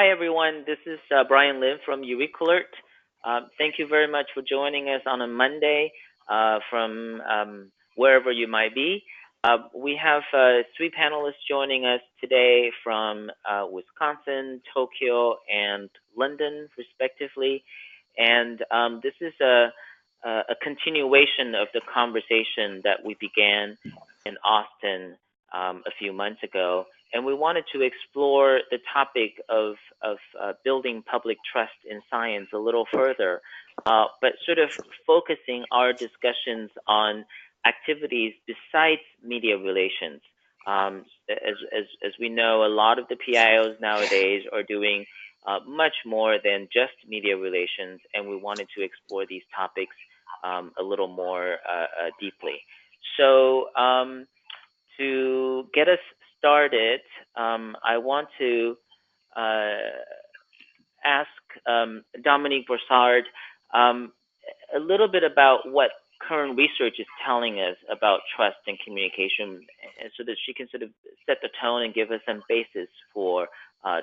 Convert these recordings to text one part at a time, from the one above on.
Hi, everyone. This is Brian Lim from EurekAlert. Thank you very much for joining us on a Monday from wherever you might be. We have 3 panelists joining us today from Wisconsin, Tokyo, and London, respectively. And this is a continuation of the conversation that we began in Austin a few months ago. And we wanted to explore the topic of building public trust in science a little further, but sort of focusing our discussions on activities besides media relations. As we know, a lot of the PIOs nowadays are doing much more than just media relations, and we wanted to explore these topics a little more deeply. So to get us started, I want to ask Dominique Brossard a little bit about what current research is telling us about trust and communication, so that she can sort of set the tone and give us some basis for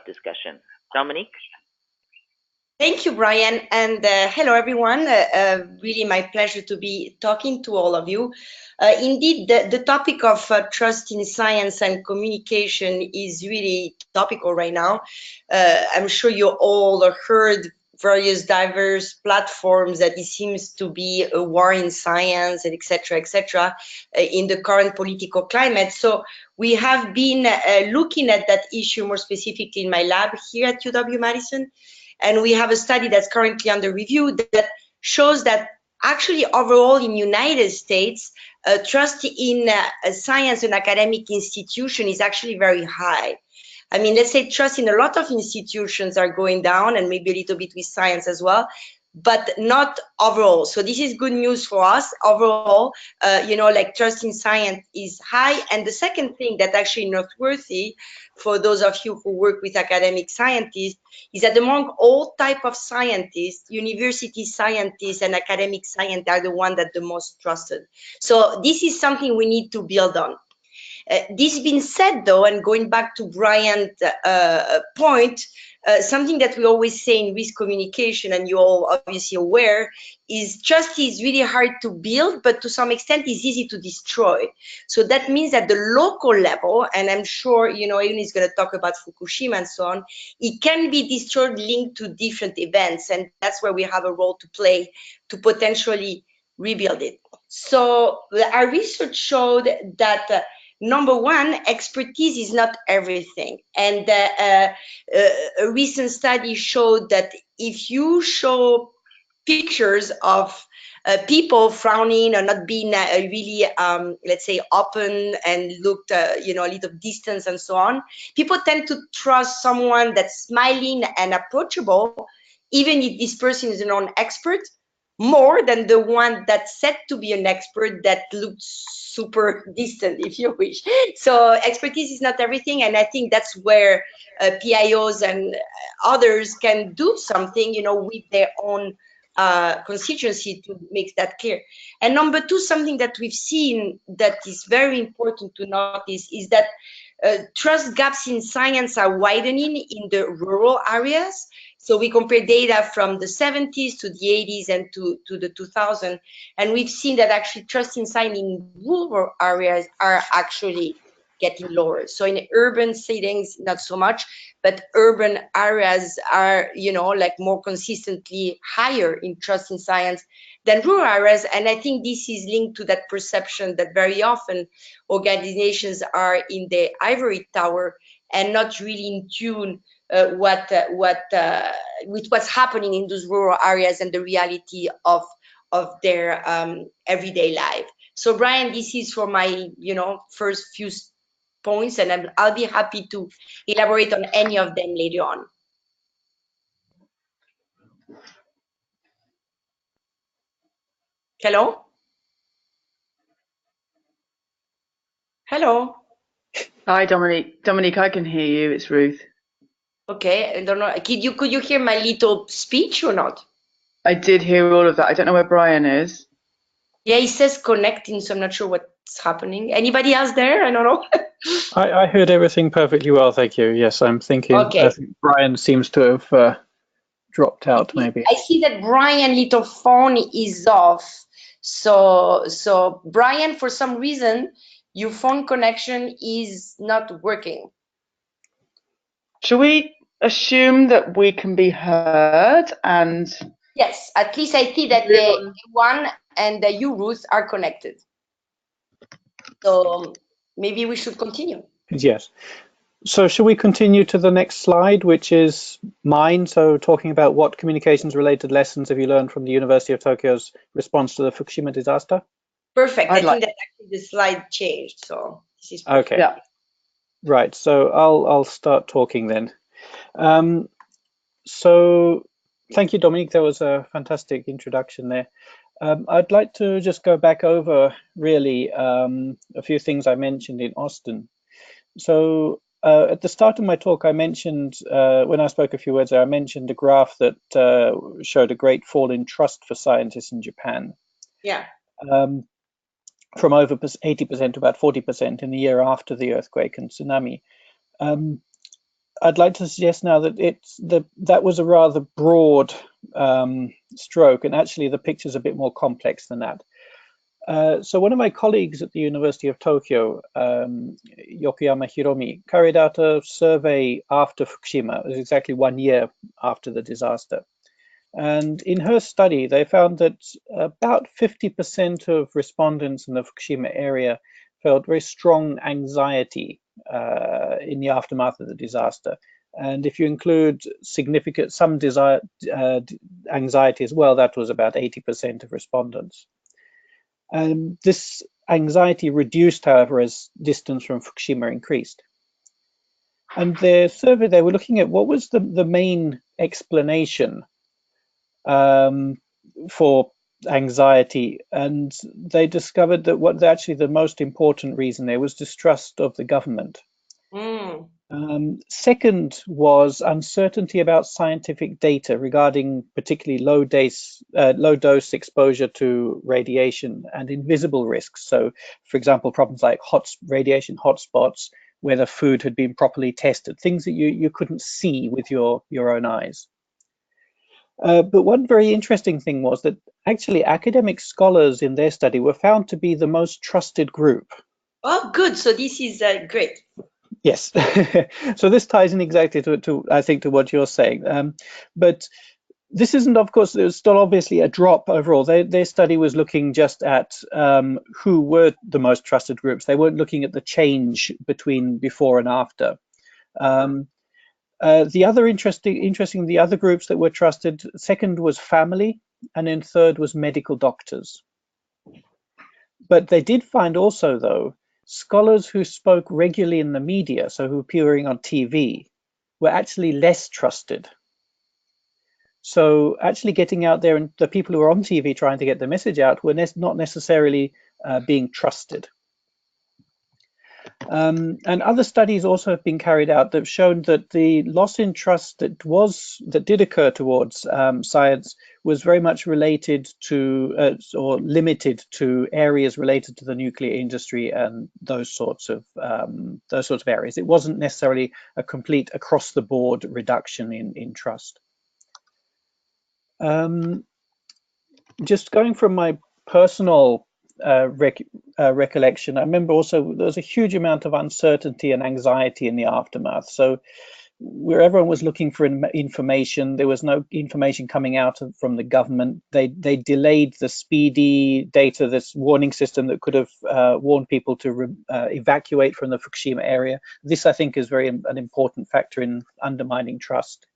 discussion. Dominique? Thank you, Brian, and hello, everyone. Really my pleasure to be talking to all of you. Indeed, the topic of trust in science and communication is really topical right now. I'm sure you all heard various diverse platforms that it seems to be a war in science, and et cetera, in the current political climate. So we have been looking at that issue more specifically in my lab here at UW-Madison. And we have a study that's currently under review that shows that actually overall in United States, trust in science and academic institution is actually very high. I mean, let's say trust in a lot of institutions are going down, and maybe a little bit with science as well, but not overall. So this is good news for us. Overall, like trust in science is high. And the second thing that actually noteworthy for those of you who work with academic scientists is that among all type of scientists, university scientists and academic scientists are the ones that the most trusted. So this is something we need to build on. This being said, though, and going back to Brian's point, something that we always say in risk communication, and you're all obviously aware, is trust is really hard to build, but to some extent is easy to destroy. So that means at the local level, and I'm sure, Euan is going to talk about Fukushima and so on, it can be destroyed linked to different events, and that's where we have a role to play to potentially rebuild it. So our research showed that number one, expertise is not everything. And a recent study showed that if you show pictures of people frowning or not being really, let's say, open and looked, a little distance and so on, people tend to trust someone that's smiling and approachable, even if this person is a non-expert, more than the one that's said to be an expert that looks super distant, if you wish. So expertise is not everything, and I think that's where PIOs and others can do something, with their own constituency to make that clear. And number two, something that we've seen that is very important to notice is that trust gaps in science are widening in the rural areas. So we compare data from the 70s to the 80s and to the 2000s, and we've seen that actually trust in science in rural areas are actually getting lower. So in urban settings, not so much, but urban areas are, more consistently higher in trust in science than rural areas. And I think this is linked to that perception that very often organizations are in the ivory tower and not really in tune with what's happening in those rural areas and the reality of their everyday life. So Brian, this is for my first few points, and I'll be happy to elaborate on any of them later on. Hello? Hello? Hi, Dominique. Dominique, I can hear you. It's Ruth. Okay, I don't know. Could you hear my little speech or not? I did hear all of that. I don't know where Brian is. Yeah, it says connecting, so I'm not sure what's happening. Anybody else there? I don't know. I heard everything perfectly well, thank you. Yes, I'm thinking. Okay. I think Brian seems to have dropped out, maybe. I see that Brian little phone is off. So Brian, for some reason, your phone connection is not working. Shall we assume that we can be heard and Yes, at least I see that the one and the you, Ruth, are connected. So maybe we should continue. Yes. So should we continue to the next slide, which is mine? So talking about what communications-related lessons have you learned from the University of Tokyo's response to the Fukushima disaster? Perfect. I'd I like- think that actually the slide changed, so this is perfect. Okay. Yeah. Right. So I'll start talking then. So thank you, Dominique. That was a fantastic introduction there. I'd like to just go back over really a few things I mentioned in Austin. So at the start of my talk, I mentioned, when I spoke a few words there, I mentioned a graph that showed a great fall in trust for scientists in Japan. Yeah. From over 80% to about 40% in the year after the earthquake and tsunami. I'd like to suggest now that that was a rather broad stroke, and actually the picture's a bit more complex than that. So one of my colleagues at the University of Tokyo, Yokoyama Hiromi, carried out a survey after Fukushima. It was exactly 1 year after the disaster. And in her study, they found that about 50% of respondents in the Fukushima area felt very strong anxiety in the aftermath of the disaster. And if you include some anxiety as well, that was about 80% of respondents. This anxiety reduced, however, as distance from Fukushima increased. And their survey, they were looking at what was the main explanation for anxiety, and they discovered that what actually the most important reason there was distrust of the government. Second was uncertainty about scientific data regarding particularly low dose exposure to radiation and invisible risks. So, for example, problems like radiation hotspots, whether food had been properly tested, things that you couldn't see with your own eyes. But one very interesting thing was that actually academic scholars in their study were found to be the most trusted group. Oh, good. So this is great. Yes. So this ties in exactly to I think to what you're saying. But this isn't, of course, there's still obviously a drop overall. Their study was looking just at who were the most trusted groups. They weren't looking at the change between before and after. The other groups that were trusted, second was family, and then third was medical doctors. But they did find also, though, scholars who spoke regularly in the media, so who were appearing on TV, were actually less trusted. So actually getting out there, and the people who were on TV trying to get the message out were not necessarily being trusted. And other studies also have been carried out that have shown that the loss in trust that did occur towards science was very much related to or limited to areas related to the nuclear industry and those sorts of areas. It wasn't necessarily a complete across the board reduction in trust. Just going from my personal recollection, I remember also there was a huge amount of uncertainty and anxiety in the aftermath. So where everyone was looking for information, there was no information coming out from the government. They delayed the speedy data, this warning system that could have warned people to evacuate from the Fukushima area. This, I think, is an important factor in undermining trust.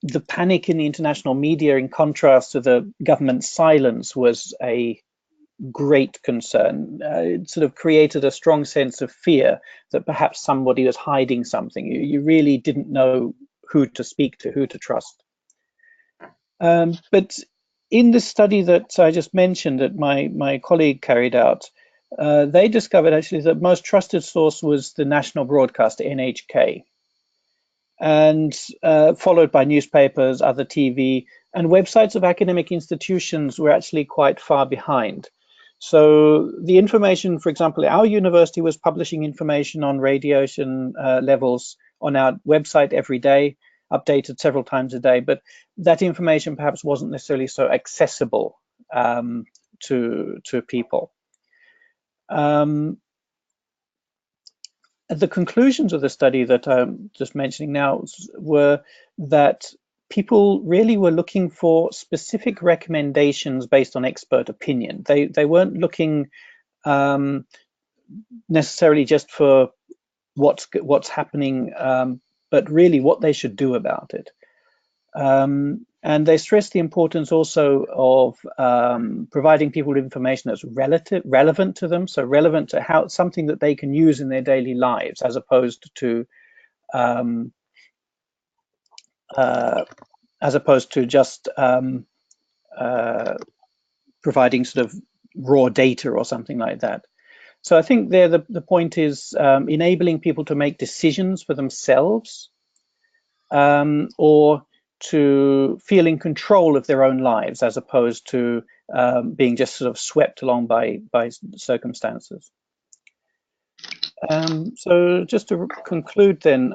The panic in the international media, in contrast to the government's silence, was a great concern. It sort of created a strong sense of fear that perhaps somebody was hiding something. You really didn't know who to speak to, who to trust. But in the study that I just mentioned that my colleague carried out, they discovered actually that the most trusted source was the national broadcaster, NHK. And followed by newspapers, other TV, and websites of academic institutions were actually quite far behind. So the information, for example, our university was publishing information on radiation levels on our website every day, updated several times a day, but that information perhaps wasn't necessarily so accessible to people. The conclusions of the study that I'm just mentioning now were that people really were looking for specific recommendations based on expert opinion. They weren't looking necessarily just for what's happening, but really what they should do about it. And they stress the importance also of providing people with information that's relevant to them, so relevant to how something that they can use in their daily lives, as opposed to just providing sort of raw data or something like that. So I think there the point is enabling people to make decisions for themselves, or to feel in control of their own lives, as opposed to being just sort of swept along by circumstances. So just to conclude then,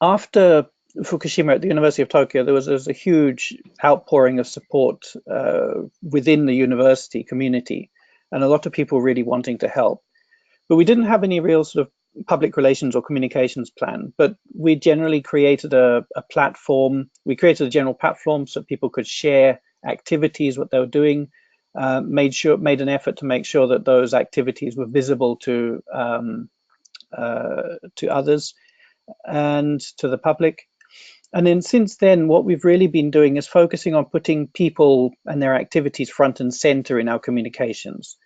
after Fukushima at the University of Tokyo, there was a huge outpouring of support within the university community, and a lot of people really wanting to help. But we didn't have any real sort of public relations or communications plan, but we generally created a platform. We created a general platform so people could share activities, what they were doing, made an effort to make sure that those activities were visible to others and to the public. And then since then, what we've really been doing is focusing on putting people and their activities front and center in our communications.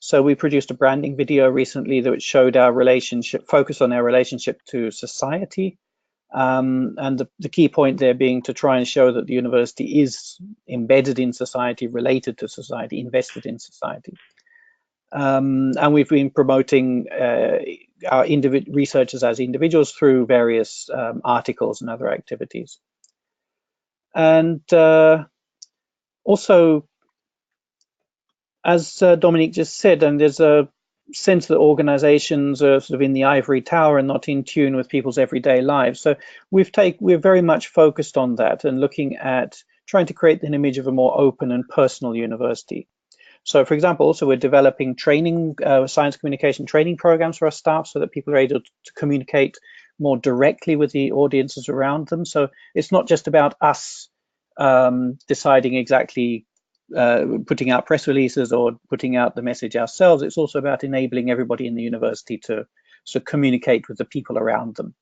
So we produced a branding video recently that showed our relationship, focus on our relationship to society. And the key point there being to try and show that the university is embedded in society, related to society, invested in society. And we've been promoting our researchers as individuals through various articles and other activities. And also, as Dominique just said, and there's a sense that organizations are sort of in the ivory tower and not in tune with people's everyday lives. So we're very much focused on that and looking at trying to create an image of a more open and personal university. So for example, also we're developing training, science communication training programs for our staff so that people are able to communicate more directly with the audiences around them. So it's not just about us deciding exactly putting out press releases or putting out the message ourselves. It's also about enabling everybody in the university to sort of communicate with the people around them.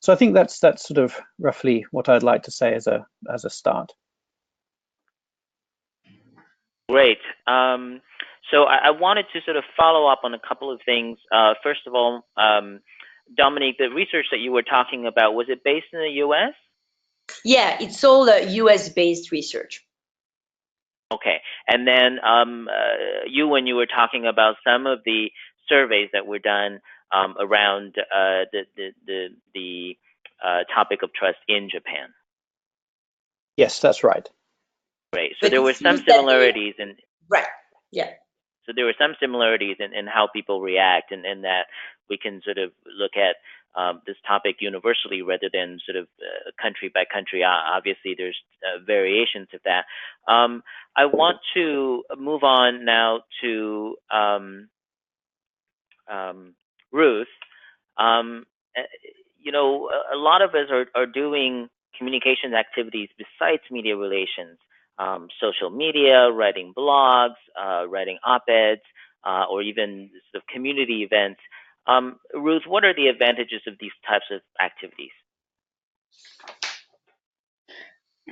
So I think that's sort of roughly what I'd like to say as a start. Great. So I wanted to sort of follow up on a couple of things. First of all, Dominique, the research that you were talking about, was it based in the US? Yeah, it's all US-based research. Okay, and then when you were talking about some of the surveys that were done around the topic of trust in Japan. Yes, that's right. Great. So there were some similarities in. Right. Yeah. So there were some similarities in how people react, and that we can sort of look at this topic universally rather than sort of country by country. Obviously, there's variations of that. I want to move on now to Ruth. You know, a lot of us are doing communications activities besides media relations. Social media, writing blogs, writing op-eds, or even sort of community events. Ruth, what are the advantages of these types of activities?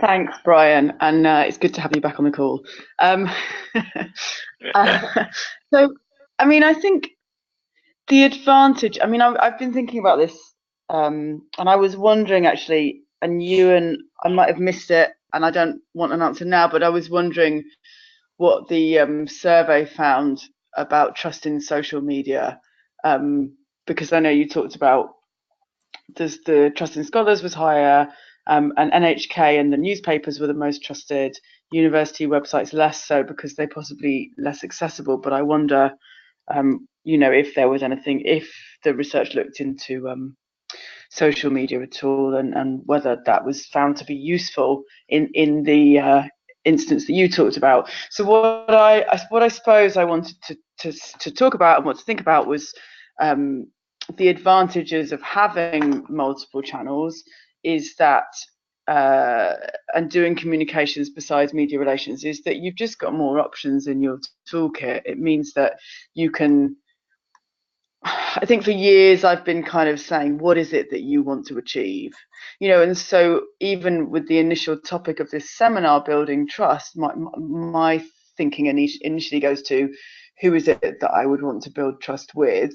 Thanks, Brian, and it's good to have you back on the call. So, I mean, I think the advantage, I mean, I've been thinking about this, and I was wondering actually, and Euan, I might have missed it, and I don't want an answer now, but I was wondering what the survey found about trust in social media, because I know you talked about the trust in scholars was higher, and NHK and the newspapers were the most trusted. University websites less so, because they're possibly less accessible. But I wonder, you know, if there was anything, if the research looked into social media at all, and whether that was found to be useful in the instance that you talked about. So what I suppose I wanted to talk about and what to think about was the advantages of having multiple channels is that and doing communications besides media relations is that you've just got more options in your toolkit. It means that you can, I think for years I've been kind of saying, what is it that you want to achieve? You know, and so even with the initial topic of this seminar, building trust, my thinking initially goes to, who is it that I would want to build trust with?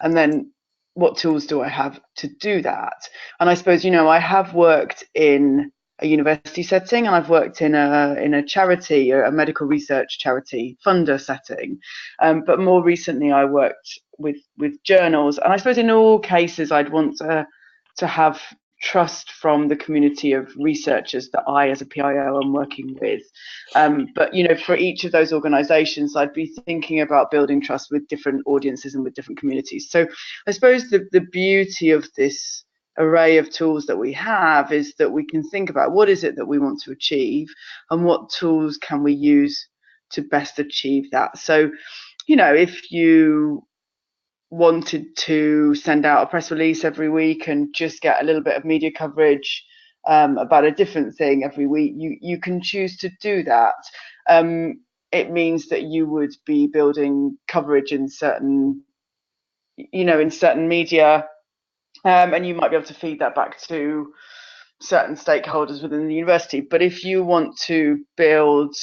And then what tools do I have to do that? And I suppose, you know, I have worked in a university setting, and I've worked in a charity, a medical research charity funder setting, but more recently I worked with journals, and I suppose in all cases I'd want to have trust from the community of researchers that I as a PIO am working with. But you know, for each of those organizations I'd be thinking about building trust with different audiences and with different communities. So I suppose the beauty of this array of tools that we have is that we can think about what is it that we want to achieve and what tools can we use to best achieve that. So, you know, if you wanted to send out a press release every week and just get a little bit of media coverage about a different thing every week, you can choose to do that. It means that you would be building coverage in certain, you know, in certain media, and you might be able to feed that back to certain stakeholders within the university. But if you want to build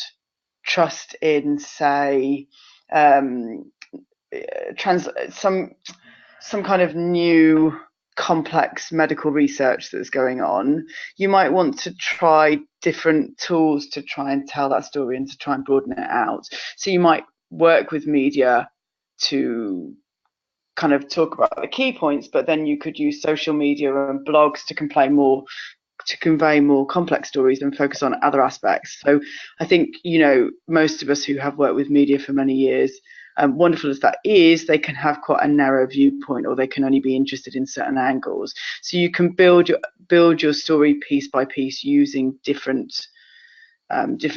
trust in, say, some kind of new complex medical research that's going on, you might want to try different tools to try and tell that story and to try and broaden it out. So you might work with media to kind of talk about the key points, but then you could use social media and blogs to convey more complex stories and focus on other aspects. So I think, you know, most of us who have worked with media for many years, wonderful as that is, they can have quite a narrow viewpoint, or they can only be interested in certain angles. So you can build your story piece by piece using different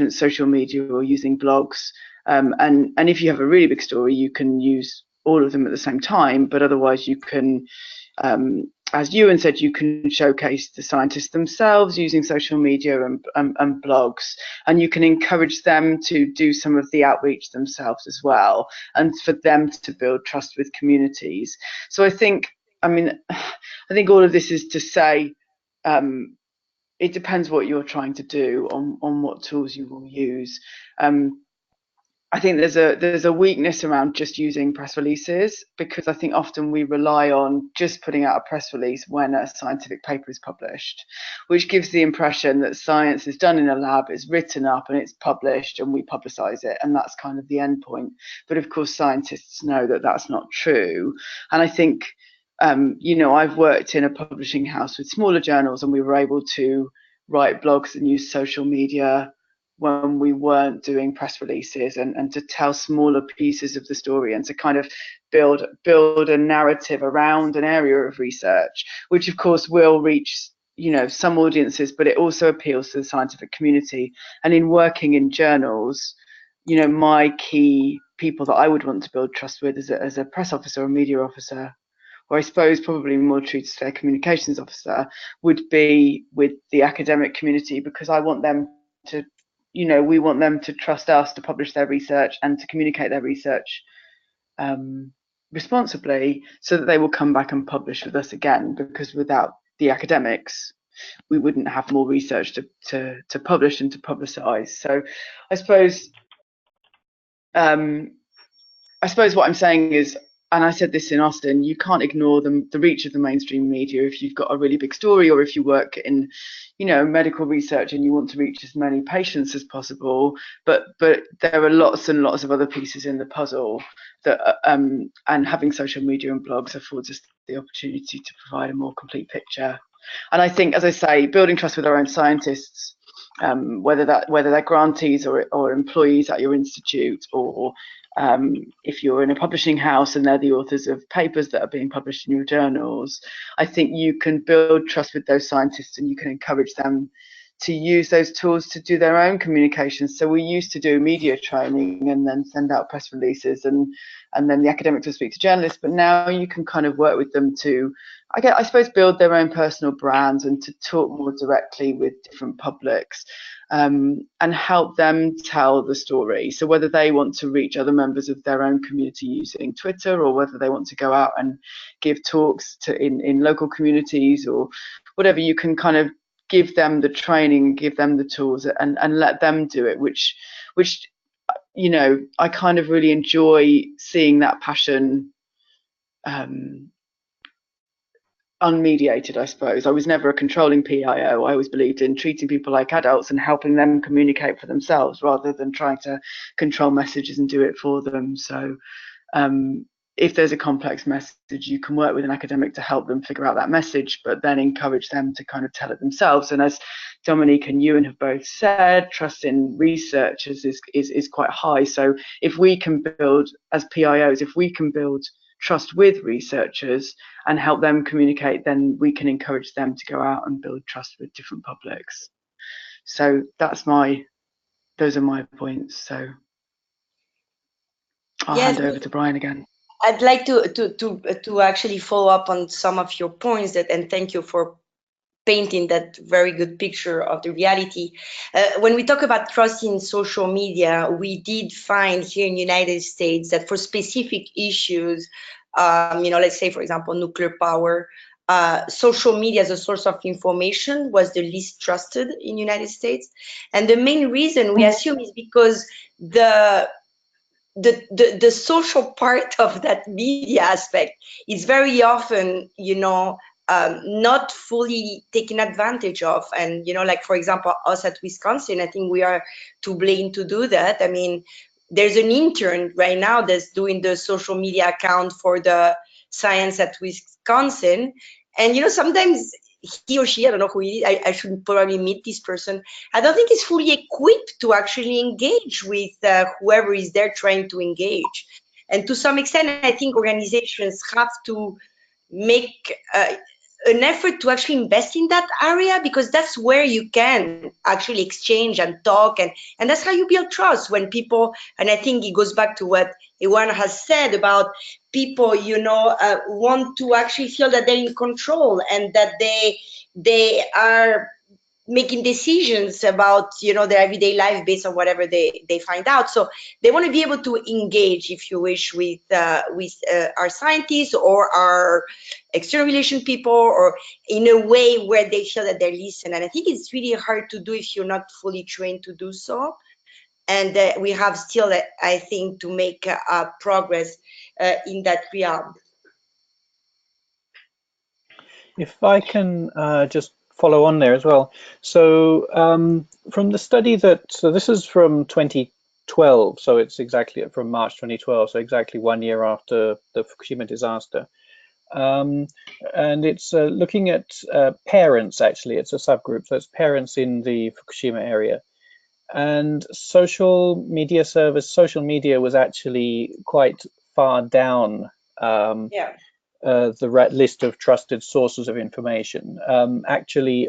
social media or using blogs. And if you have a really big story, you can use all of them at the same time, but otherwise you can, as Euan said, you can showcase the scientists themselves using social media and blogs, and you can encourage them to do some of the outreach themselves as well, and for them to build trust with communities. So I think all of this is to say, it depends what you're trying to do on what tools you will use. I think there's a weakness around just using press releases, because I think often we rely on just putting out a press release when a scientific paper is published, which gives the impression that science is done in a lab, it's written up and it's published and we publicize it, and that's kind of the end point. But of course scientists know that that's not true. And I think you know, I've worked in a publishing house with smaller journals, and we were able to write blogs and use social media when we weren't doing press releases, and to tell smaller pieces of the story and to kind of build a narrative around an area of research, which of course will reach, you know, some audiences, but it also appeals to the scientific community. And in working in journals, you know, my key people that I would want to build trust with as a press officer or media officer, or I suppose probably more true to say communications officer, would be with the academic community, because I want them to, you know, we want them to trust us to publish their research and to communicate their research responsibly, so that they will come back and publish with us again, because without the academics we wouldn't have more research to publish and to publicize. So I suppose what I'm saying is I said this in Austin, you can't ignore the reach of the mainstream media if you've got a really big story, or if you work in, you know, medical research and you want to reach as many patients as possible. But there are lots and lots of other pieces in the puzzle that, and having social media and blogs affords us the opportunity to provide a more complete picture. And I think, as I say, building trust with our own scientists, whether they're grantees or employees at your institute, or if you're in a publishing house and they're the authors of papers that are being published in your journals, I think you can build trust with those scientists, and you can encourage them to use those tools to do their own communications. So we used to do media training and then send out press releases, and then the academics will speak to journalists, but now you can kind of work with them to, I suppose, build their own personal brands and to talk more directly with different publics, and help them tell the story. So whether they want to reach other members of their own community using Twitter, or whether they want to go out and give talks in local communities or whatever, you can kind of give them the training, give them the tools, and let them do it, which you know, I kind of really enjoy seeing that passion unmediated, I suppose. I was never a controlling PIO. I always believed in treating people like adults and helping them communicate for themselves, rather than trying to control messages and do it for them. So if there's a complex message, you can work with an academic to help them figure out that message, but then encourage them to kind of tell it themselves. And as Dominique and Euan have both said, trust in researchers is quite high. So if we can build, as PIOs, if we can build trust with researchers and help them communicate, then we can encourage them to go out and build trust with different publics. So those are my points. So I'll hand over to Brian again. I'd like to actually follow up on some of your points, and thank you for painting that very good picture of the reality. When we talk about trust in social media, we did find here in the United States that for specific issues, you know, let's say, for example, nuclear power, social media as a source of information was the least trusted in the United States. And the main reason we assume is because the social part of that media aspect is very often, you know, not fully taken advantage of. And, you know, like, for example, us at Wisconsin, I think we are to blame to do that. I mean, there's an intern right now that's doing the social media account for the science at Wisconsin. And, you know, sometimes he or she, I don't know who he is, I should probably meet this person. I don't think he's fully equipped to actually engage with whoever is there trying to engage. And to some extent, I think organizations have to make an effort to actually invest in that area, because that's where you can actually exchange and talk, and that's how you build trust when people, and I think it goes back to what Euan has said about people, you know, want to actually feel that they're in control and that they are making decisions about, you know, their everyday life based on whatever they find out. So they want to be able to engage, if you wish, with our scientists or our external relation people, or in a way where they feel that they're listened. And I think it's really hard to do if you're not fully trained to do so. And we have still, I think, to make progress in that realm. If I can just follow on there as well. So from the study so this is from 2012, so it's exactly from March 2012, so exactly 1 year after the Fukushima disaster. And it's looking at parents, actually. It's a subgroup, so it's parents in the Fukushima area. And social media was actually quite far down the list of trusted sources of information, actually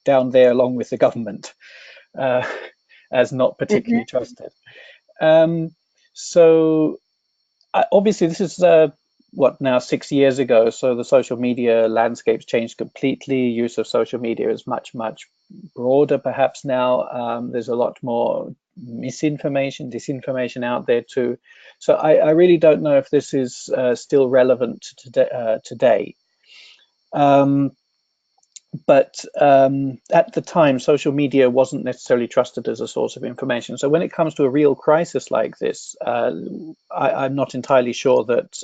down there along with the government, as not particularly trusted. So obviously this is now 6 years ago, so the social media landscape's changed completely. Use of social media is much broader perhaps now. There's a lot more misinformation, disinformation out there too. So I really don't know if this is still relevant today. but at the time, social media wasn't necessarily trusted as a source of information. So when it comes to a real crisis like this, I'm not entirely sure that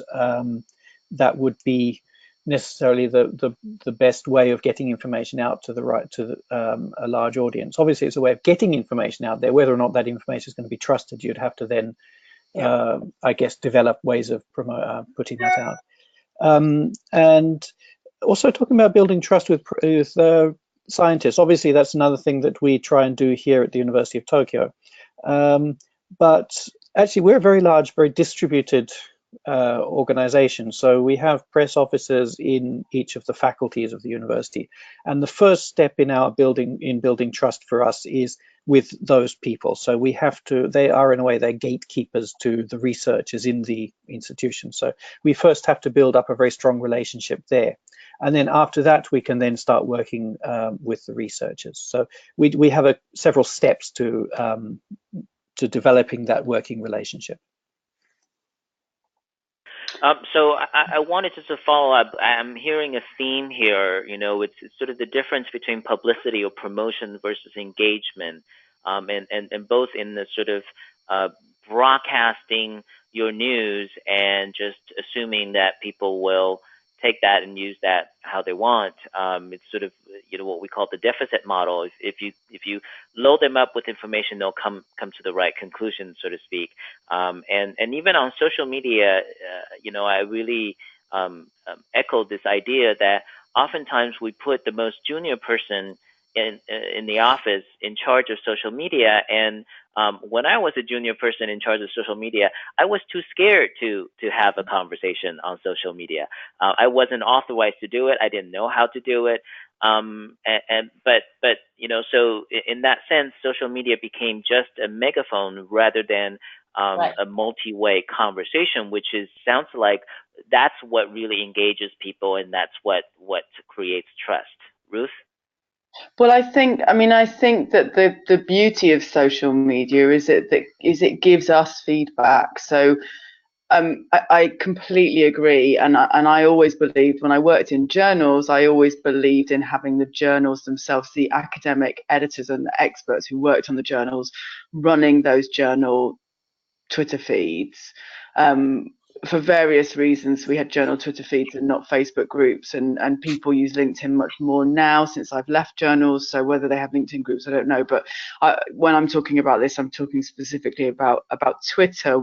that would be necessarily the best way of getting information out to a large audience. Obviously, it's a way of getting information out there. Whether or not that information is going to be trusted, you'd have to then, I guess, develop ways of putting that out. And also talking about building trust with scientists. Obviously, that's another thing that we try and do here at the University of Tokyo. But actually, we're a very large, very distributed organization. So we have press officers in each of the faculties of the university. And the first step in our building trust for us is with those people. So we have to, they are in a way, they're gatekeepers to the researchers in the institution. So we first have to build up a very strong relationship there. And then after that, we can then start working with the researchers. So we have several steps to developing that working relationship. So I wanted to follow up. I'm hearing a theme here. You know, it's sort of the difference between publicity or promotion versus engagement, and both in the sort of broadcasting your news and just assuming that people will take that and use that how they want. It's sort of, you know, what we call the deficit model. If you load them up with information, they'll come to the right conclusion, so to speak. And even on social media, you know, I really echoed this idea that oftentimes we put the most junior person in the office in charge of social media, and when I was a junior person in charge of social media, I was too scared to have a conversation on social media. I wasn't authorized to do it. I didn't know how to do it. But you know, so in that sense, social media became just a megaphone rather than a multi-way conversation, which sounds like that's what really engages people, and that's what creates trust. Ruth? Well, I think that the beauty of social media is it gives us feedback. So I completely agree, and I always believed, when I worked in journals, I always believed in having the journals themselves, the academic editors and the experts who worked on the journals, running those journal Twitter feeds. For various reasons, we had journal Twitter feeds and not Facebook groups, and people use LinkedIn much more now since I've left journals. So whether they have LinkedIn groups, I don't know. But when I'm talking about this, I'm talking specifically about Twitter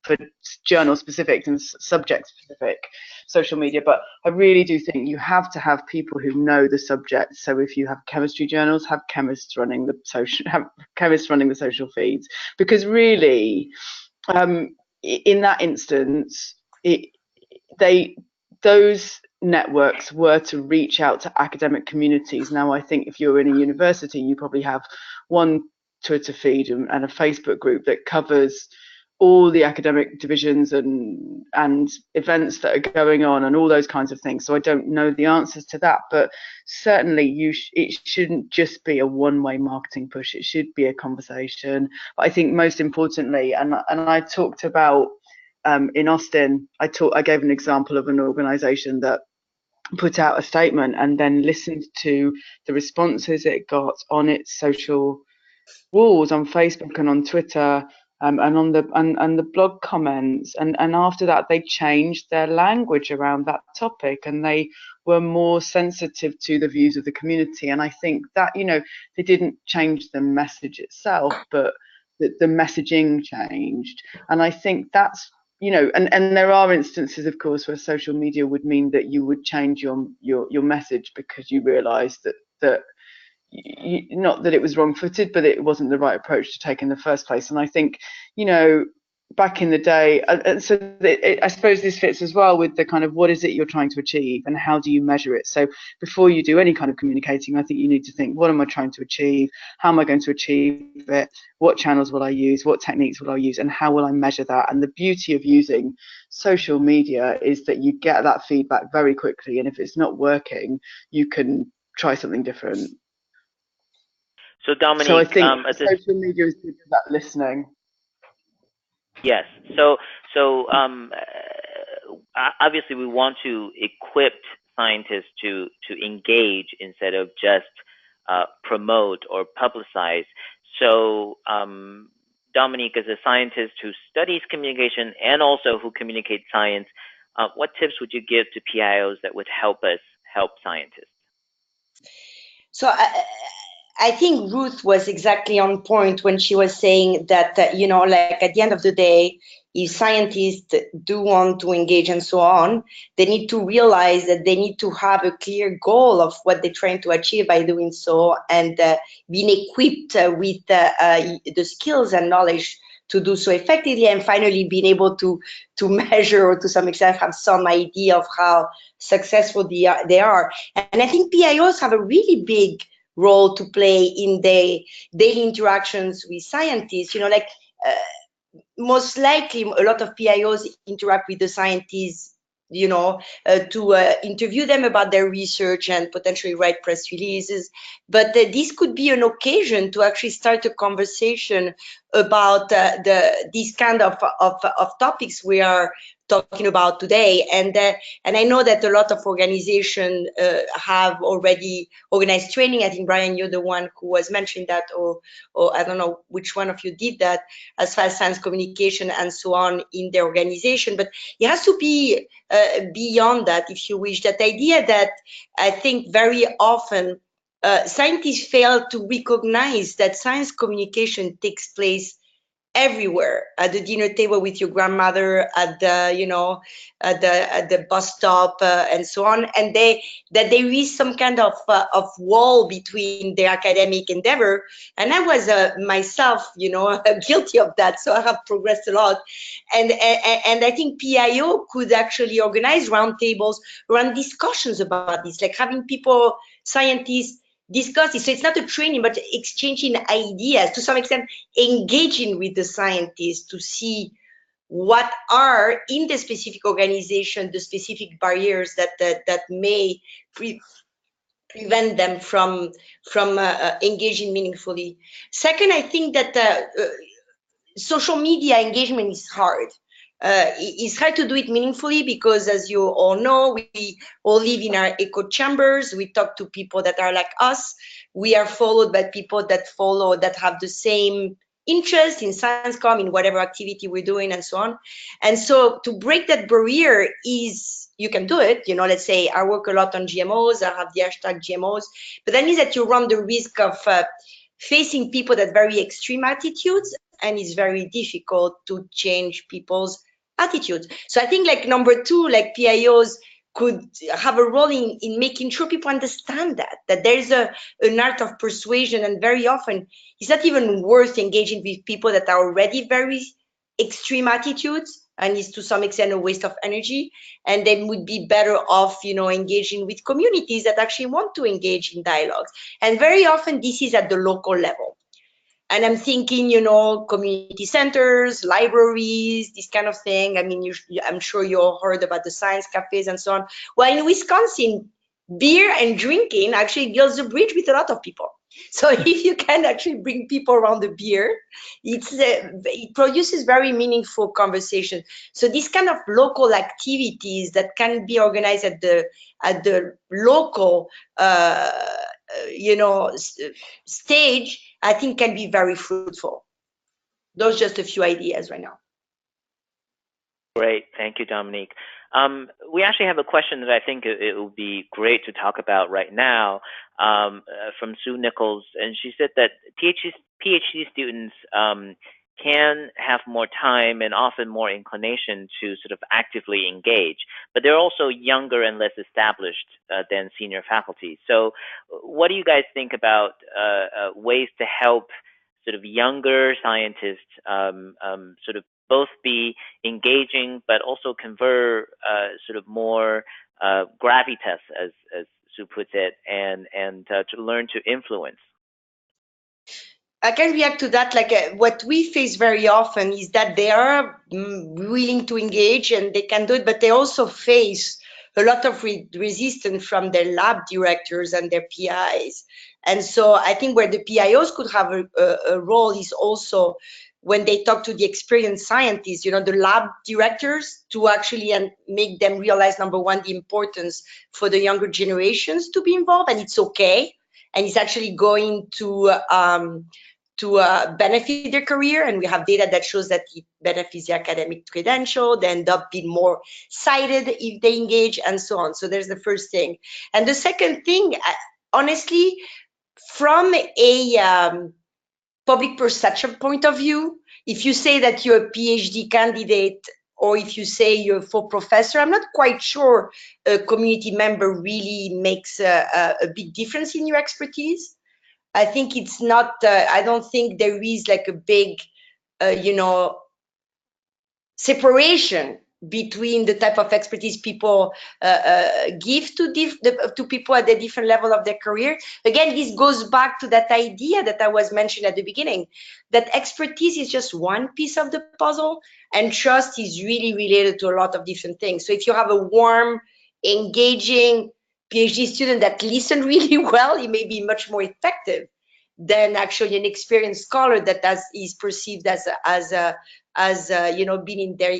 for journal specific and subject specific social media. But I really do think you have to have people who know the subject. So if you have chemistry journals, have chemists running the social feeds, because really, in that instance, those networks were to reach out to academic communities. Now, I think if you're in a university, you probably have one Twitter feed and a Facebook group that covers all the academic divisions and events that are going on and all those kinds of things. So I don't know the answers to that, but certainly it shouldn't just be a one-way marketing push. It should be a conversation. But I think most importantly, and I talked about in Austin, I gave an example of an organization that put out a statement and then listened to the responses it got on its social walls on Facebook and on Twitter, and on the blog comments, and after that they changed their language around that topic, and they were more sensitive to the views of the community. And I think that, you know, they didn't change the message itself, but the messaging changed. And I think that's, you know, and there are instances, of course, where social media would mean that you would change your message because you realize that not that it was wrong-footed, but it wasn't the right approach to take in the first place. And I think, you know, back in the day, I suppose this fits as well with the kind of, what is it you're trying to achieve and how do you measure it? So before you do any kind of communicating, I think you need to think, what am I trying to achieve? How am I going to achieve it? What channels will I use? What techniques will I use? And how will I measure that? And the beauty of using social media is that you get that feedback very quickly. And if it's not working, you can try something different. So Dominique, so I think social media is good for that listening. Yes. So obviously we want to equip scientists to engage instead of just promote or publicize. So Dominique, as a scientist who studies communication and also who communicates science, what tips would you give to PIOs that would help us help scientists? So I think Ruth was exactly on point when she was saying that, you know, like at the end of the day, if scientists do want to engage and so on, they need to realize that they need to have a clear goal of what they're trying to achieve by doing so, and being equipped with the skills and knowledge to do so effectively, and finally being able to measure, or to some extent have some idea of how successful they are. And I think PIOs have a really big role to play in their daily interactions with scientists. You know, like most likely a lot of PIOs interact with the scientists, you know, to interview them about their research and potentially write press releases. But this could be an occasion to actually start a conversation about these kind of topics we are talking about today. And I know that a lot of organizations have already organized training. I think, Brian, you're the one who was mentioning that, or I don't know which one of you did that, as far as science communication and so on in the organization. But it has to be beyond that, if you wish. That idea that I think very often scientists fail to recognize that science communication takes place everywhere, at the dinner table with your grandmother, at the, you know, at the bus stop, and so on, and that there is some kind of wall between their academic endeavor. And I was myself, you know, guilty of that, so I have progressed a lot. And I think PIO could actually organize roundtables, run discussions about this, like having people, scientists, discuss it. So it's not a training, but exchanging ideas, to some extent engaging with the scientists to see what are in the specific organization the specific barriers that may prevent them from engaging meaningfully. Second, I think that social media engagement is hard. It's hard to do it meaningfully because, as you all know, we all live in our echo chambers. We talk to people that are like us. We are followed by people that have the same interest in science comm, in whatever activity we're doing, and so on. And so to break that barrier is, you can do it. You know, let's say I work a lot on GMOs. I have the hashtag GMOs, but that means that you run the risk of facing people that very extreme attitudes, and it's very difficult to change people's attitudes. So I think, like, number two, like, PIOs could have a role in making sure people understand that there's an art of persuasion, and very often it's not even worth engaging with people that are already very extreme attitudes, and is to some extent a waste of energy, and they would be better off, you know, engaging with communities that actually want to engage in dialogues. And very often this is at the local level. And I'm thinking, you know, community centers, libraries, this kind of thing. I mean, I'm sure you all heard about the science cafes and so on. Well, in Wisconsin, beer and drinking actually builds a bridge with a lot of people. So if you can actually bring people around the beer, it produces very meaningful conversation. So these kind of local activities that can be organized at the local, you know, stage, I think can be very fruitful. Those are just a few ideas right now. Great, thank you, Dominique. We actually have a question that I think it will be great to talk about right now, from Sue Nichols, and she said that PhD students can have more time and often more inclination to sort of actively engage, but they're also younger and less established than senior faculty. So what do you guys think about ways to help sort of younger scientists sort of both be engaging, but also convert sort of more gravitas, as Sue puts it, and to learn to influence? I can react to that. Like, what we face very often is that they are willing to engage and they can do it, but they also face a lot of resistance from their lab directors and their PIs. And so I think where the PIOs could have a role is also when they talk to the experienced scientists, you know, the lab directors, to actually make them realize, number one, the importance for the younger generations to be involved, and it's okay, and it's actually going to benefit their career, and we have data that shows that it benefits the academic credential. They end up being more cited if they engage, and so on. So there's the first thing. And the second thing, honestly, from a public perception point of view, if you say that you're a PhD candidate, or if you say you're a full professor, I'm not quite sure a community member really makes a big difference in your expertise. I think it's not, I don't think there is like a big, you know, separation between the type of expertise people give to people at the different level of their career. Again, this goes back to that idea that I was mentioning at the beginning, that expertise is just one piece of the puzzle, and trust is really related to a lot of different things. So if you have a warm, engaging PhD student that listens really well, he may be much more effective than actually an experienced scholar that is perceived as you know, being in their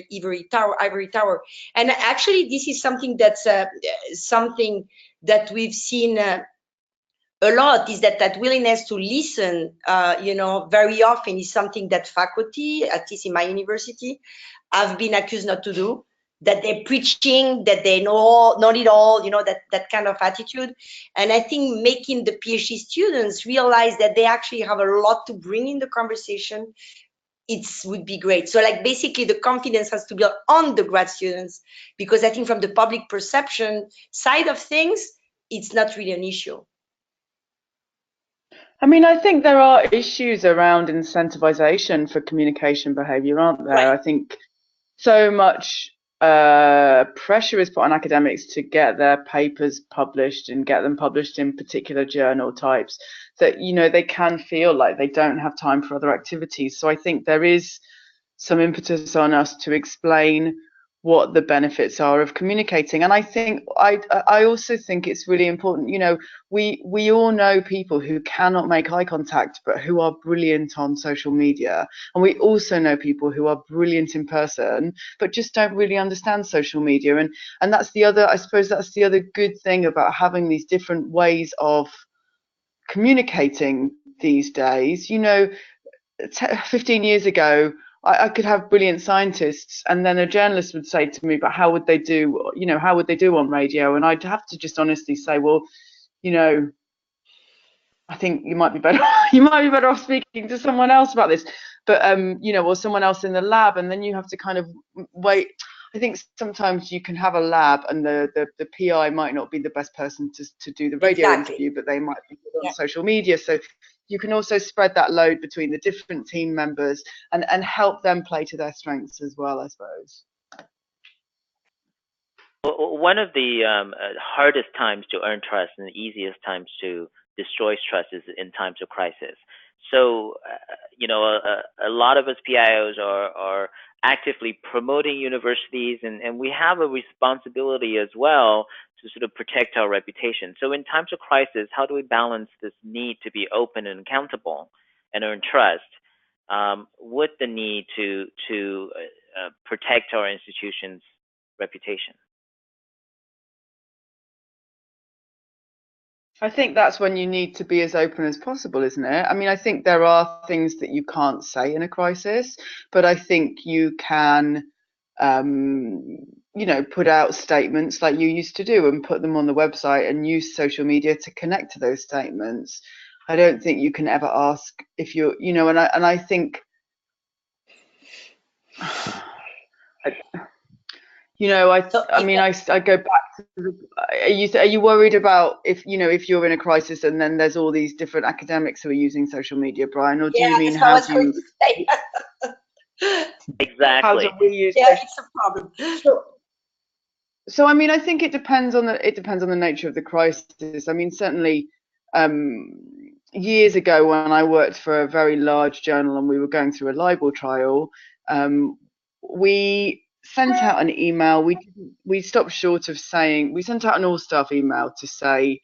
ivory tower. And actually, this is something that's something that we've seen a lot, is that willingness to listen, you know, very often is something that faculty, at least in my university, have been accused not to do. That they're preaching, that they know it all, you know, that kind of attitude. And I think making the PhD students realize that they actually have a lot to bring in the conversation, would be great. So like basically the confidence has to be on the grad students, because I think from the public perception side of things, it's not really an issue. I mean, I think there are issues around incentivization for communication behavior, aren't there? Right. I think so much pressure is put on academics to get their papers published and get them published in particular journal types that, you know, they can feel like they don't have time for other activities. So I think there is some impetus on us to explain what the benefits are of communicating. And I think I also think it's really important, you know, we all know people who cannot make eye contact but who are brilliant on social media, and we also know people who are brilliant in person but just don't really understand social media. And that's the other, I suppose that's the other good thing about having these different ways of communicating these days. You know, 15 years ago, I could have brilliant scientists, and then a journalist would say to me, but how would they do, you know, how would they do on radio? And I'd have to just honestly say, well, you know, I think you might be better off speaking to someone else about this, but you know, or someone else in the lab. And then you have to kind of wait. I think sometimes you can have a lab and the PI might not be the best person to do the radio interview, but they might be on social media. So you can also spread that load between the different team members and help them play to their strengths as well, I suppose. One of the hardest times to earn trust and the easiest times to destroy trust is in times of crisis. So, you know, a lot of us PIOs are actively promoting universities, and we have a responsibility as well to sort of protect our reputation. So in times of crisis, how do we balance this need to be open and accountable and earn trust with the need to protect our institution's reputation? I think that's when you need to be as open as possible, isn't it? I mean, I think there are things that you can't say in a crisis, but I think you can, you know, put out statements like you used to do and put them on the website and use social media to connect to those statements. I don't think you can ever ask if you're, you know, and I think, you know, I mean, I go back to are you worried about if, you know, if you're in a crisis and then there's all these different academics who are using social media, Brian, or do you mean how do you? Exactly. How do we use it's a problem. So I mean, I think it depends on the nature of the crisis. I mean, certainly years ago when I worked for a very large journal and we were going through a libel trial, we sent out an email. We stopped short of saying, we sent out an all staff email to say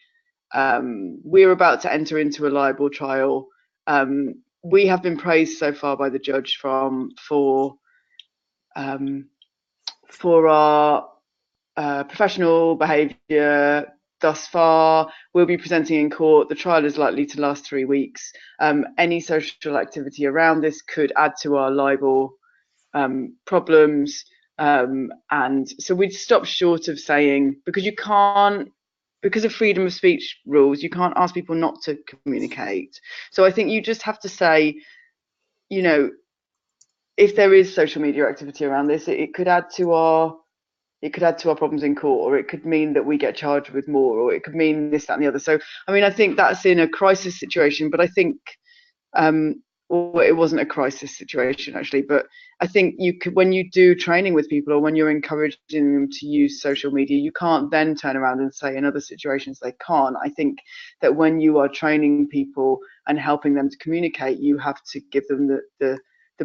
we're about to enter into a libel trial. we have been praised so far by the judge for our professional behaviour thus far. We'll be presenting in court. The trial is likely to last 3 weeks. Any social activity around this could add to our libel problems. And so we'd stop short of saying, because you can't, because of freedom of speech rules, you can't ask people not to communicate. So I think you just have to say, you know, if there is social media activity around this, it could add to our problems in court, or it could mean that we get charged with more, or it could mean this, that, and the other. So, I mean, I think that's in a crisis situation, but I think, well, it wasn't a crisis situation actually, but I think you could, when you do training with people, or when you're encouraging them to use social media, you can't then turn around and say in other situations they can't. I think that when you are training people and helping them to communicate, you have to give them the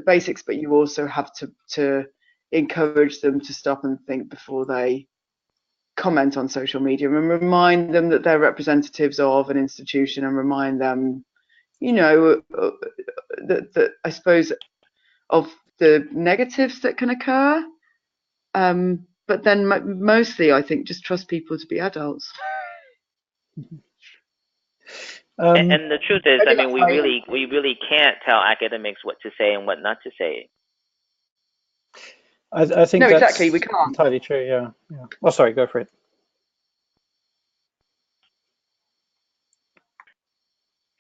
basics, but you also have to encourage them to stop and think before they comment on social media, and remind them that they're representatives of an institution, and remind them, you know, that I suppose of the negatives that can occur. But then mostly, I think, just trust people to be adults. And the truth is, I mean, we really can't tell academics what to say and what not to say. I think no, that's exactly, we can't. Entirely true. Yeah. Oh, sorry, go for it.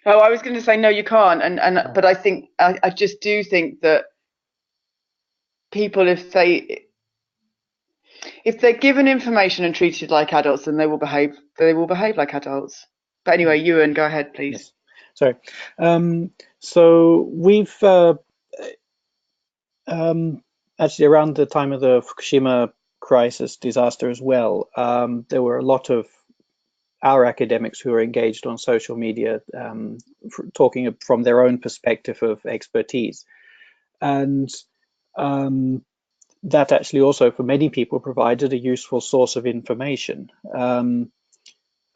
Oh, I was going to say no, you can't, but I think I just do think that people, if they're given information and treated like adults, then they will behave like adults. But anyway, Euan, go ahead, please. Yes. Sorry. So we've actually, around the time of the Fukushima crisis disaster as well, there were a lot of our academics who are engaged on social media, talking from their own perspective of expertise. And that actually also, for many people, provided a useful source of information.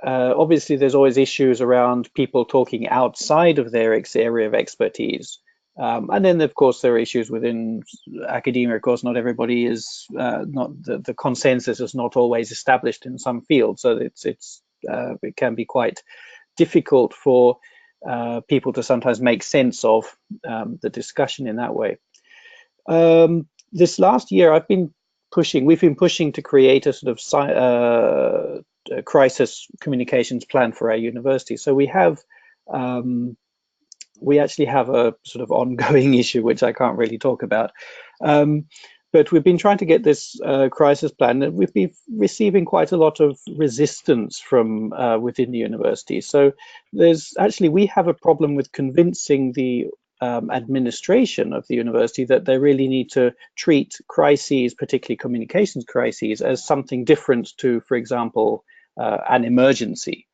Obviously, there's always issues around people talking outside of their area of expertise. And then, of course, there are issues within academia. Of course, not everybody is, the consensus is not always established in some fields. So it can be quite difficult for people to sometimes make sense of the discussion in that way. This last year, we've been pushing to create a sort of crisis communications plan for our university. So we actually have a sort of ongoing issue, which I can't really talk about. But we've been trying to get this crisis plan, and we've been receiving quite a lot of resistance from within the university. So we have a problem with convincing the administration of the university that they really need to treat crises, particularly communications crises, as something different to, for example, an emergency.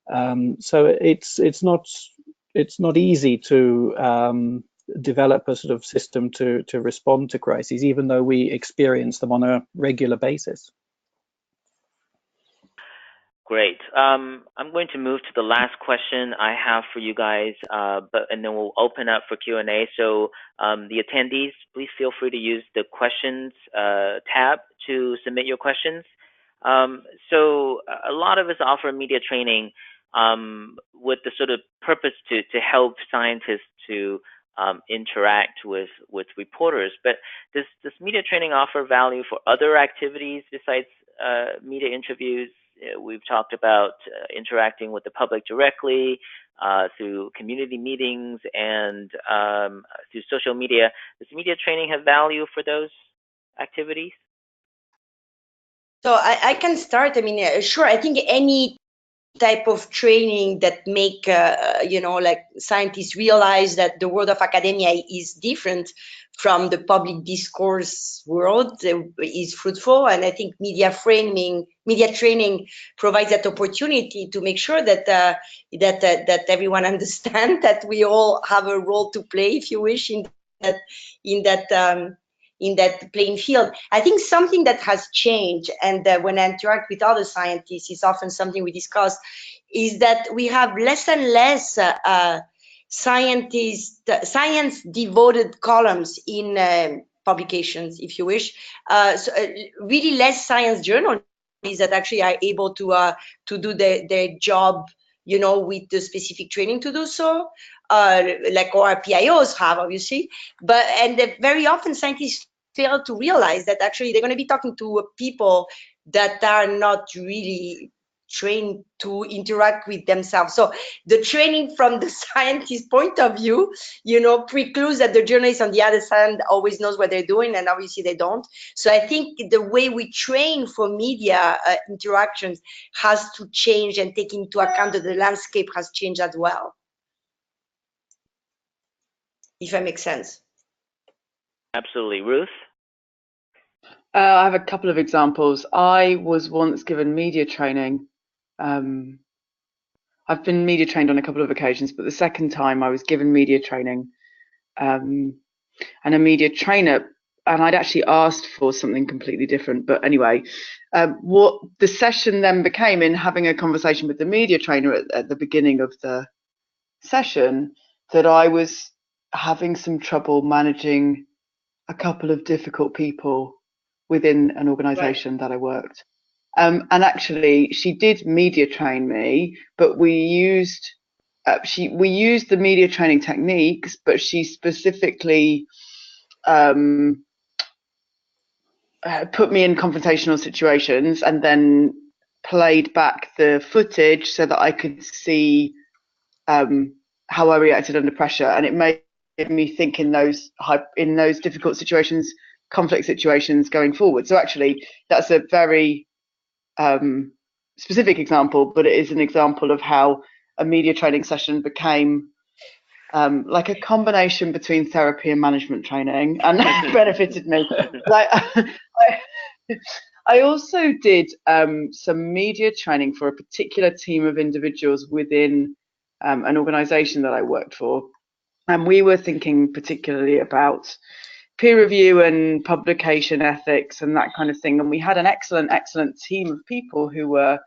So it's not easy to develop a sort of system to respond to crises, even though we experience them on a regular basis. Great. I'm going to move to the last question I have for you guys, and then we'll open up for Q&A. So the attendees, please feel free to use the questions tab to submit your questions. So a lot of us offer media training with the sort of purpose to help scientists to interact with reporters. But does media training offer value for other activities besides media interviews? We've talked about interacting with the public directly through community meetings and through social media. Does media training have value for those activities? So I can start. I mean, sure, I think any type of training that make like scientists realize that the world of academia is different from the public discourse world is fruitful. And I think media training provides that opportunity to make sure that that everyone understands that we all have a role to play, if you wish, in that playing field. I think something that has changed, and when I interact with other scientists, is often something we discuss, is that we have less and less science-devoted columns in publications, if you wish. Really less science journalists that actually are able to do their job, you know, with the specific training to do so, like our PIOs have, obviously. And very often scientists fail to realize that actually they're going to be talking to people that are not really trained to interact with themselves. So the training from the scientist point of view, you know, precludes that the journalist on the other side always knows what they're doing, and obviously they don't. So I think the way we train for media interactions has to change and take into account that the landscape has changed as well, if that makes sense. Absolutely. Ruth? I have a couple of examples. I was once given media training. I've been media trained on a couple of occasions, but the second time I was given media training, and a media trainer, and I'd actually asked for something completely different. But anyway, what the session then became, in having a conversation with the media trainer at the beginning of the session, that I was having some trouble managing a couple of difficult people within an organization that I worked. And actually, she did media train me, but we used the media training techniques, but she specifically put me in confrontational situations and then played back the footage so that I could see how I reacted under pressure, and it made me think in those difficult situations, conflict situations going forward. So actually, that's a very specific example, but it is an example of how a media training session became like a combination between therapy and management training, and benefited me. Like, I also did some media training for a particular team of individuals within an organization that I worked for. And we were thinking particularly about peer review and publication ethics and that kind of thing. And we had an excellent team of people who were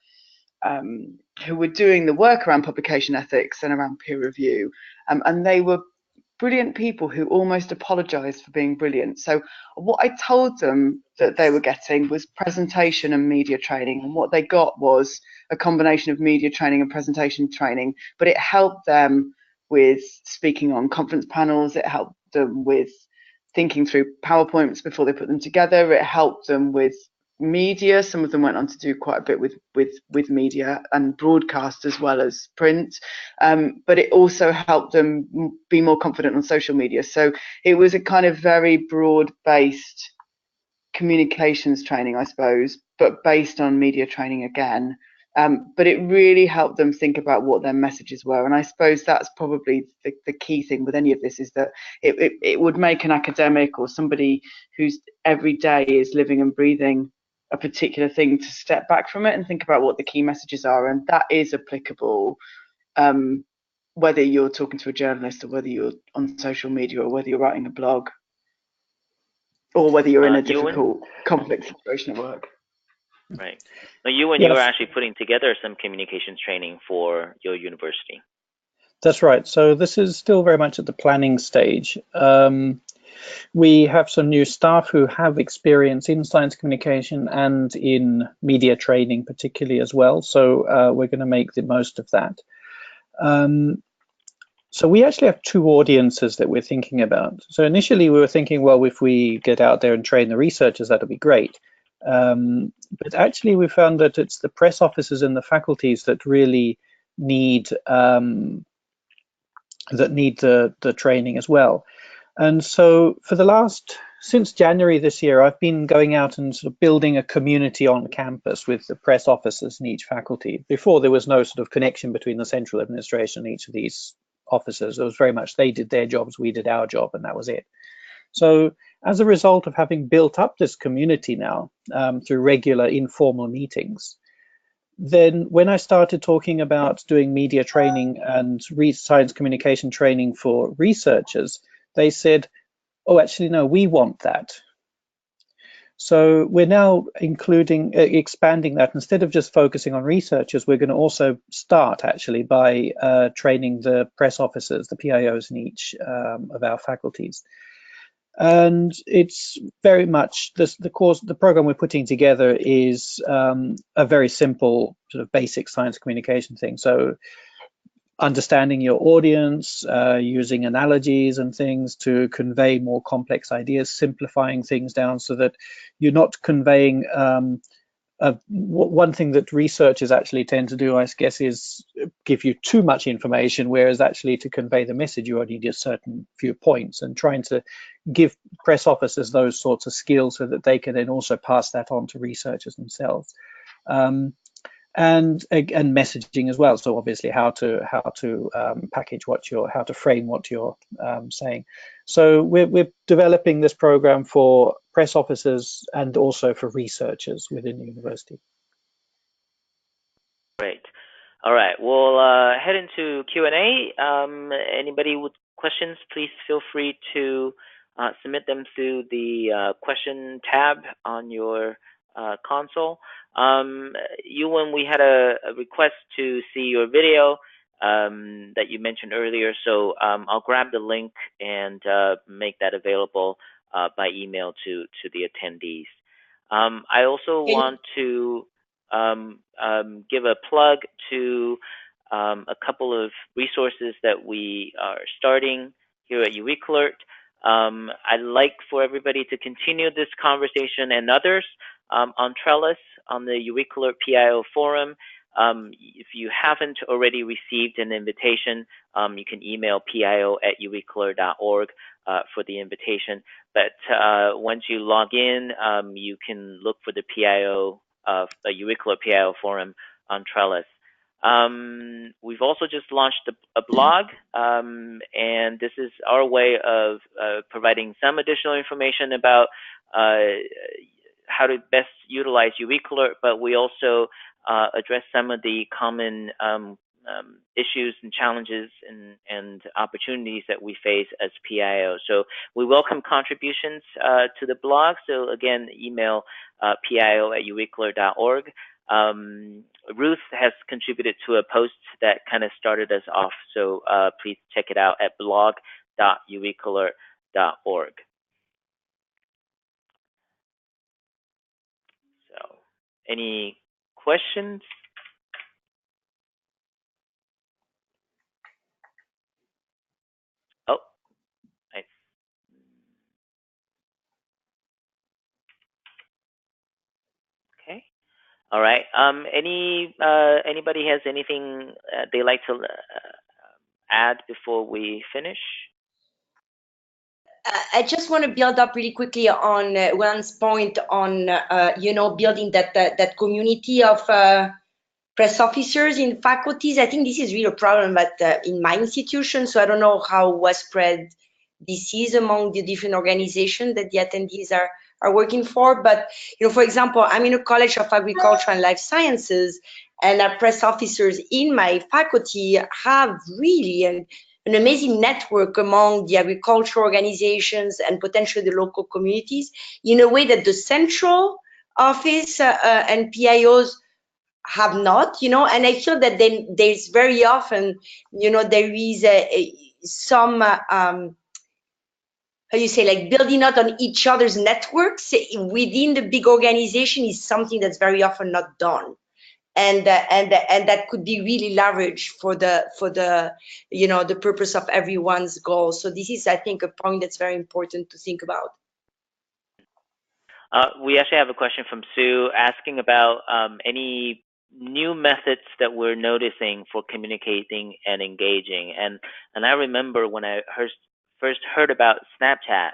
doing the work around publication ethics and around peer review. And they were brilliant people who almost apologized for being brilliant. So what I told them that they were getting was presentation and media training. And what they got was a combination of media training and presentation training, but it helped them with speaking on conference panels. It helped them with thinking through PowerPoints before they put them together. It helped them with media. Some of them went on to do quite a bit with media and broadcast as well as print. But it also helped them be more confident on social media. So it was a kind of very broad-based communications training, I suppose, but based on media training again. But it really helped them think about what their messages were. And I suppose that's probably the key thing with any of this, is that it would make an academic or somebody who's every day is living and breathing a particular thing to step back from it and think about what the key messages are. And that is applicable whether you're talking to a journalist or whether you're on social media or whether you're writing a blog or whether you're in a difficult conflict situation at work. Right. Now, Euan, you were actually putting together some communications training for your university. That's right. So this is still very much at the planning stage. We have some new staff who have experience in science communication and in media training particularly as well. So we're going to make the most of that. So we actually have two audiences that we're thinking about. So initially we were thinking, well, if we get out there and train the researchers, that'll be great. But actually we found that it's the press officers and the faculties that really need the training as well. And so since January this year, I've been going out and sort of building a community on campus with the press officers in each faculty. Before, there was no sort of connection between the central administration and each of these officers. It was very much they did their jobs, we did our job, and that was it. So as a result of having built up this community now through regular informal meetings, then when I started talking about doing media training and science communication training for researchers, they said, oh, actually, no, we want that. So we're now expanding that. Instead of just focusing on researchers, we're going to also start actually by training the press officers, the PIOs in each of our faculties. And it's very much the program we're putting together is a very simple sort of basic science communication thing. So understanding your audience, using analogies and things to convey more complex ideas, simplifying things down so that you're not conveying one thing that researchers actually tend to do, I guess, is give you too much information, whereas actually to convey the message, you only need a certain few points, and trying to give press officers those sorts of skills so that they can then also pass that on to researchers themselves. And messaging as well. So obviously how to package how to frame what you're saying. So we're developing this program for press officers and also for researchers within the university. Great. All right, we'll head into Q&A. Anybody with questions, please feel free to submit them through the question tab on your console. Euan, we had a request to see your video that you mentioned earlier, so I'll grab the link and make that available by email to the attendees. I also want to give a plug to a couple of resources that we are starting here at EurekAlert. I'd like for everybody to continue this conversation and others on Trellis, on the EurekAlert PIO forum. If you haven't already received an invitation, you can email pio@eurekalert.org for the invitation. But once you log in, you can look for the PIO, the EurekAlert PIO forum on Trellis. We've also just launched a blog, and this is our way of providing some additional information about how to best utilize EurekAlert, but we also address some of the common issues and challenges and opportunities that we face as PIO. So we welcome contributions to the blog. So again, email pio@eurekalert.org. Ruth has contributed to a post that kind of started us off, so please check it out at blog.eurekalert.org. So, any questions? Oh, nice. Okay. All right. Anybody has anything they like to add before we finish? I just want to build up really quickly on Euan's point on building that community of press officers in faculties. I think this is really a problem in my institution. So I don't know how widespread this is among the different organizations that the attendees are working for. But for example, I'm in a College of Agriculture and Life Sciences, and our press officers in my faculty have really an amazing network among the agriculture organizations and potentially the local communities, in a way that the central office and PIOs have not, and I feel that then there's very often, there is some, how you say, like building out on each other's networks within the big organization is something that's very often not done. And that could be really leveraged for the the purpose of everyone's goal. So this is, I think, a point that's very important to think about. We actually have a question from Sue asking about any new methods that we're noticing for communicating and engaging. And I remember when I first heard about Snapchat,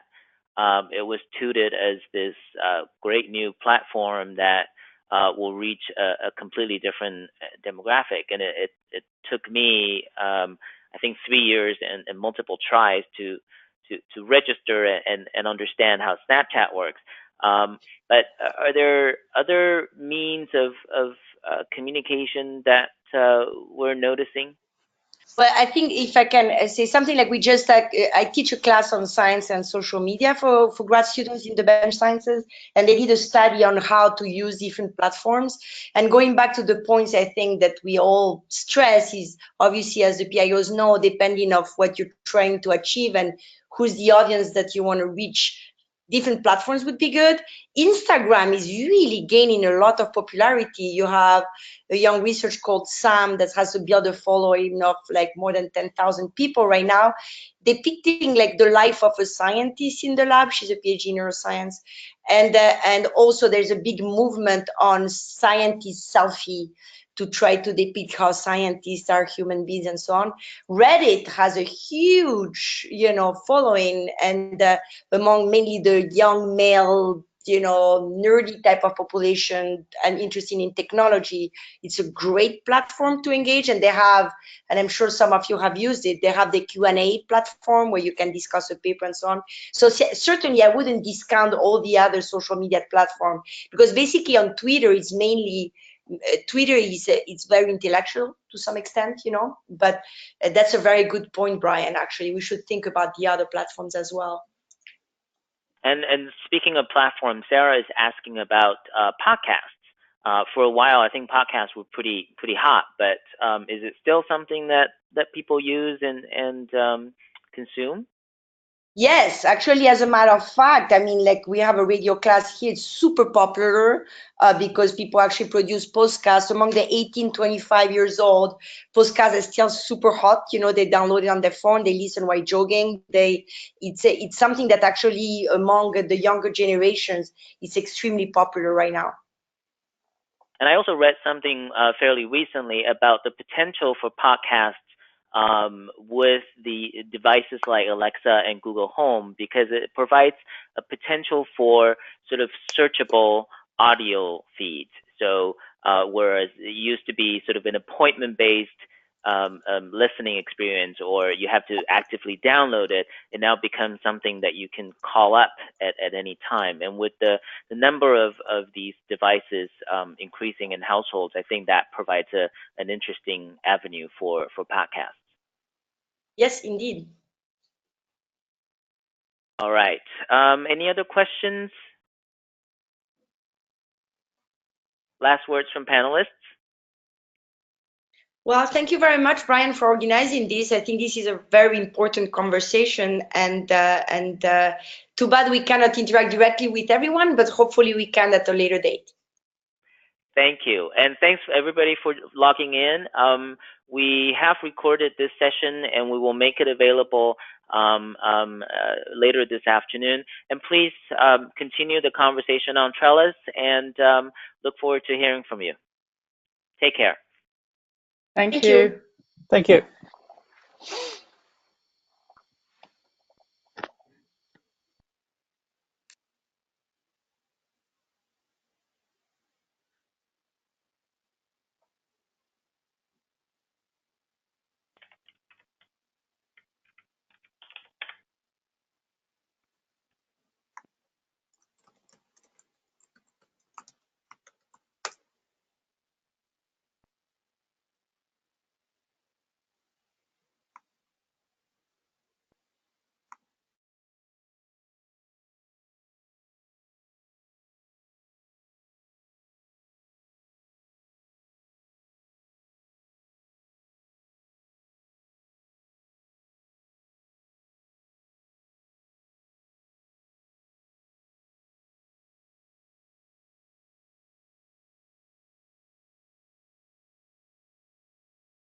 it was touted as this great new platform that will reach a completely different demographic. And it took me, I think, 3 years and multiple tries to register and understand how Snapchat works. But are there other means of communication that we're noticing? Well, I think if I can say something like we just I teach a class on science and social media for grad students in the bench sciences, and they did a study on how to use different platforms. And going back to the points I think that we all stress is obviously, as the PIOs know, depending of what you're trying to achieve and who's the audience that you want to reach, different platforms would be good. Instagram is really gaining a lot of popularity. You have a young researcher called Sam that has built a following of like more than 10,000 people right now, depicting like the life of a scientist in the lab. She's a PhD in neuroscience. And also there's a big movement on scientist selfie to try to depict how scientists are human beings and so on. Reddit has a huge, following, and among mainly the young male, nerdy type of population and interested in technology. It's a great platform to engage, and they have, and I'm sure some of you have used it, they have the Q&A platform where you can discuss a paper and so on. So certainly I wouldn't discount all the other social media platforms, because basically on Twitter, it's mainly, Twitter is it's very intellectual to some extent, but that's a very good point, Brian. Actually, we should think about the other platforms as well. And speaking of platforms, Sarah is asking about podcasts. For a while, I think podcasts were pretty hot, but is it still something that people use and consume? Yes, actually, as a matter of fact, I mean, like we have a radio class here. It's super popular because people actually produce podcasts among the 18-25 years old. Podcasts are still super hot. They download it on their phone. They listen while jogging. It's something that actually among the younger generations is extremely popular right now. And I also read something fairly recently about the potential for podcasts with the devices like Alexa and Google Home, because it provides a potential for sort of searchable audio feeds. So whereas it used to be sort of an appointment-based listening experience, or you have to actively download it, it now becomes something that you can call up at any time. And with the number of these devices increasing in households, I think that provides an interesting avenue for podcasts. Yes, indeed. All right. Any other questions? Last words from panelists? Well, thank you very much, Brian, for organizing this. I think this is a very important conversation, and too bad we cannot interact directly with everyone, but hopefully we can at a later date. Thank you, and thanks everybody for logging in. We have recorded this session, and we will make it available later this afternoon. And please continue the conversation on Trellis, and look forward to hearing from you. Take care. Thank you. Thank you.